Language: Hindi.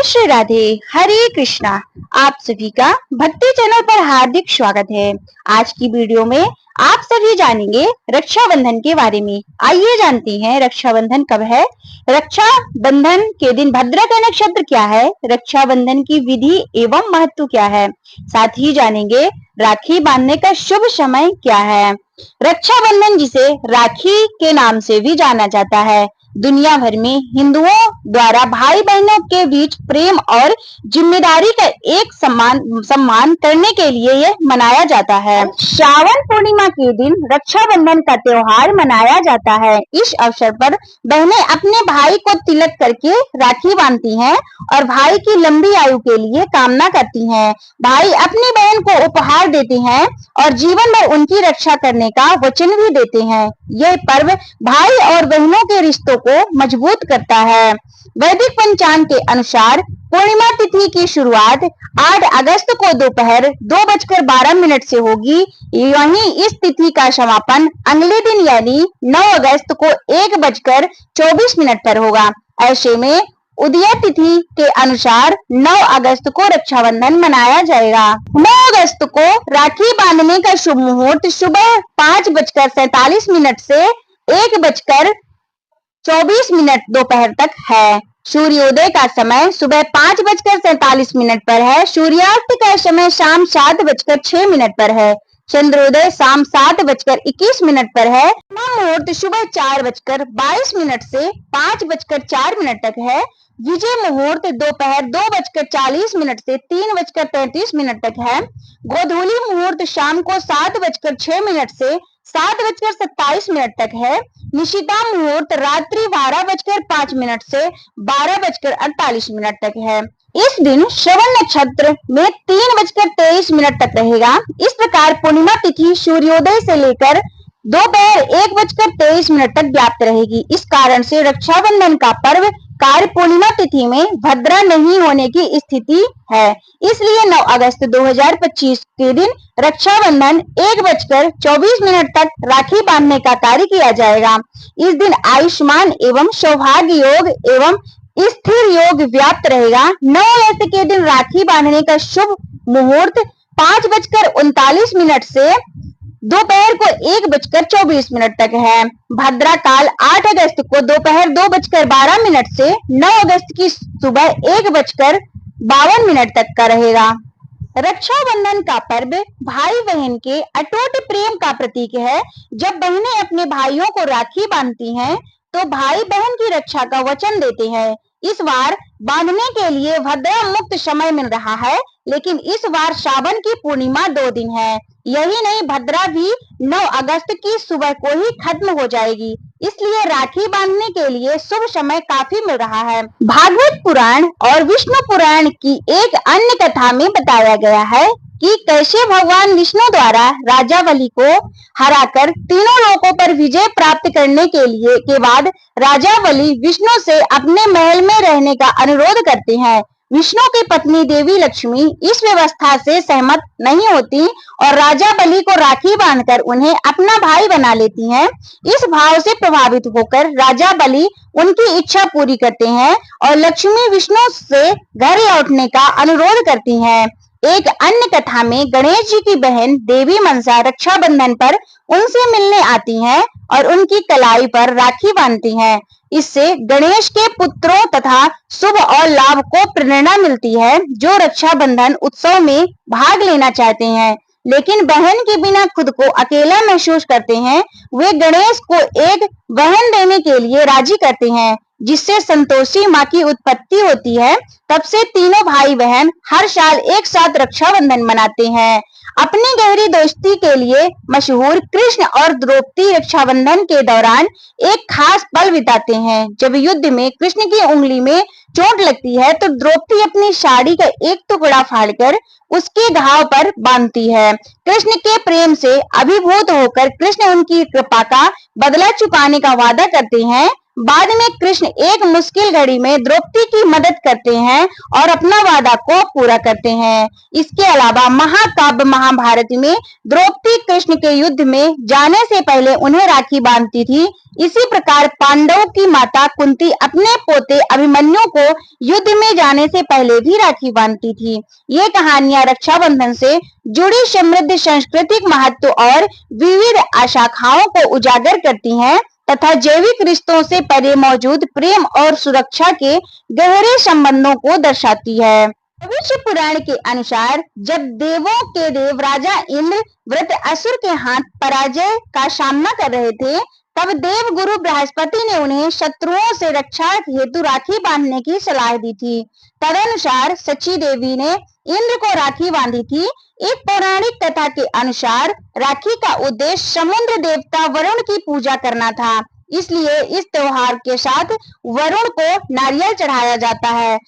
श्री राधे, हरे कृष्णा। आप सभी का भक्ति चैनल पर हार्दिक स्वागत है। आज की वीडियो में आप सभी जानेंगे रक्षाबंधन के बारे में। आइए जानते हैं रक्षाबंधन कब है, रक्षाबंधन के दिन भद्रा का नक्षत्र क्या है, रक्षाबंधन की विधि एवं महत्व क्या है। साथ ही जानेंगे राखी बांधने का शुभ समय क्या है। रक्षाबंधन जिसे राखी के नाम से भी जाना जाता है, दुनिया भर में हिंदुओं द्वारा भाई बहनों के बीच प्रेम और जिम्मेदारी का एक सम्मान करने के लिए यह मनाया जाता है। श्रावण पूर्णिमा के दिन रक्षाबंधन का त्योहार मनाया जाता है। इस अवसर पर बहनें अपने भाई को तिलक करके राखी बांधती हैं और भाई की लंबी आयु के लिए कामना करती हैं। भाई अपनी बहन को उपहार देते हैं और जीवन भर उनकी रक्षा करने का वचन भी देते हैं। यह पर्व भाई और बहनों के रिश्तों को मजबूत करता है। वैदिक पंचांग के अनुसार पूर्णिमा तिथि की शुरुआत 8 अगस्त को दोपहर 2:12 से होगी। वहीं इस तिथि का समापन अगले दिन यानी 9 अगस्त को 1:24 पर होगा। ऐसे में उदय तिथि के अनुसार 9 अगस्त को रक्षाबंधन मनाया जाएगा। 9 अगस्त को राखी बांधने का शुभ मुहूर्त सुबह 5:47 से 1:24 दोपहर तक है। सूर्योदय का समय सुबह 5:47 पर है। सूर्यास्त का समय शाम 7:06 पर है। चंद्रोदय शाम 7:21 पर है। मुहूर्त सुबह 4:22 से 5:04 तक है। विजय मुहूर्त दोपहर 2:40 से 3:33 तक है। गोधूली मुहूर्त शाम को 7:06 से 7:27 तक है। निशिता मुहूर्त रात्रि 12:05 से 12:48 तक है। इस दिन श्रवण नक्षत्र में 3:23 तक रहेगा। इस प्रकार पूर्णिमा तिथि सूर्योदय से लेकर दोपहर 1:23 तक व्याप्त रहेगी। इस कारण से रक्षाबंधन का पर्व कार्य पूर्णिमा तिथि में भद्रा नहीं होने की स्थिति है। इसलिए 9 अगस्त 2025 के दिन रक्षाबंधन 1:24 तक राखी बांधने का कार्य किया जाएगा। इस दिन आयुष्मान एवं सौभाग्य योग एवं स्थिर योग व्याप्त रहेगा। 9 अगस्त के दिन राखी बांधने का शुभ मुहूर्त 5:39 से दोपहर को 1:24 तक है। भद्रा काल 8 अगस्त को दोपहर 2:12 से 9 अगस्त की सुबह 1:52 तक का रहेगा। रक्षाबंधन का पर्व भाई बहन के अटूट प्रेम का प्रतीक है। जब बहनें अपने भाइयों को राखी बांधती हैं तो भाई बहन की रक्षा का वचन देते हैं। इस बार बांधने के लिए भद्रा मुक्त समय मिल रहा है, लेकिन इस बार श्रावण की पूर्णिमा 2 दिन है। यही नहीं, भद्रा भी 9 अगस्त की सुबह को ही खत्म हो जाएगी। इसलिए राखी बांधने के लिए शुभ समय काफी मिल रहा है। भागवत पुराण और विष्णु पुराण की एक अन्य कथा में बताया गया है कि कैसे भगवान विष्णु द्वारा राजा बलि को हराकर तीनों लोकों पर विजय प्राप्त करने के बाद राजा बलि विष्णु से अपने महल में रहने का अनुरोध करते हैं। विष्णु की पत्नी देवी लक्ष्मी इस व्यवस्था से सहमत नहीं होती और राजा बलि को राखी बांधकर उन्हें अपना भाई बना लेती हैं। इस भाव से प्रभावित होकर राजा बलि उनकी इच्छा पूरी करते हैं और लक्ष्मी विष्णु से घर लौटने का अनुरोध करती हैं। एक अन्य कथा में गणेश जी की बहन देवी मनसा रक्षाबंधन पर उनसे मिलने आती हैं और उनकी कलाई पर राखी बांधती हैं। इससे गणेश के पुत्रों तथा शुभ और लाभ को प्रेरणा मिलती है, जो रक्षाबंधन उत्सव में भाग लेना चाहते हैं लेकिन बहन के बिना खुद को अकेला महसूस करते हैं। वे गणेश को एक बहन देने के लिए राजी करते हैं, जिससे संतोषी माँ की उत्पत्ति होती है। तब से तीनों भाई बहन हर साल एक साथ रक्षाबंधन मनाते हैं। अपनी गहरी दोस्ती के लिए मशहूर कृष्ण और द्रौपदी रक्षाबंधन के दौरान एक खास पल बिताते हैं। जब युद्ध में कृष्ण की उंगली में चोट लगती है तो द्रौपदी अपनी साड़ी का एक टुकड़ा फाड़कर उसके घाव पर बांधती है। कृष्ण के प्रेम से अभिभूत होकर कृष्ण उनकी कृपा का बदला चुकाने का वादा करते हैं बाद में कृष्ण एक मुश्किल घड़ी में द्रौपदी की मदद करते हैं और अपना वादा को पूरा करते हैं। इसके अलावा महाकाव्य महाभारत में द्रौपदी कृष्ण के युद्ध में जाने से पहले उन्हें राखी बांधती थी। इसी प्रकार पांडवों की माता कुंती अपने पोते अभिमन्यु को युद्ध में जाने से पहले भी राखी बांधती थी। ये कहानियां रक्षाबंधन से जुड़ी समृद्ध सांस्कृतिक महत्व और विविध आशाखाओं को उजागर करती हैं तथा जैविक रिश्तों से परे मौजूद प्रेम और सुरक्षा के गहरे संबंधों को दर्शाती है। भविष्य पुराण के अनुसार जब देवों के देव राजा इंद्र वृत्रासुर के हाथ पराजय का सामना कर रहे थे, तब देव गुरु बृहस्पति ने उन्हें शत्रुओं से रक्षा हेतु राखी बांधने की सलाह दी थी। तदनुसार सची देवी ने इंद्र को राखी बांधी थी। एक पौराणिक कथा के अनुसार राखी का उद्देश्य समुद्र देवता वरुण की पूजा करना था, इसलिए इस त्योहार के साथ वरुण को नारियल चढ़ाया जाता है।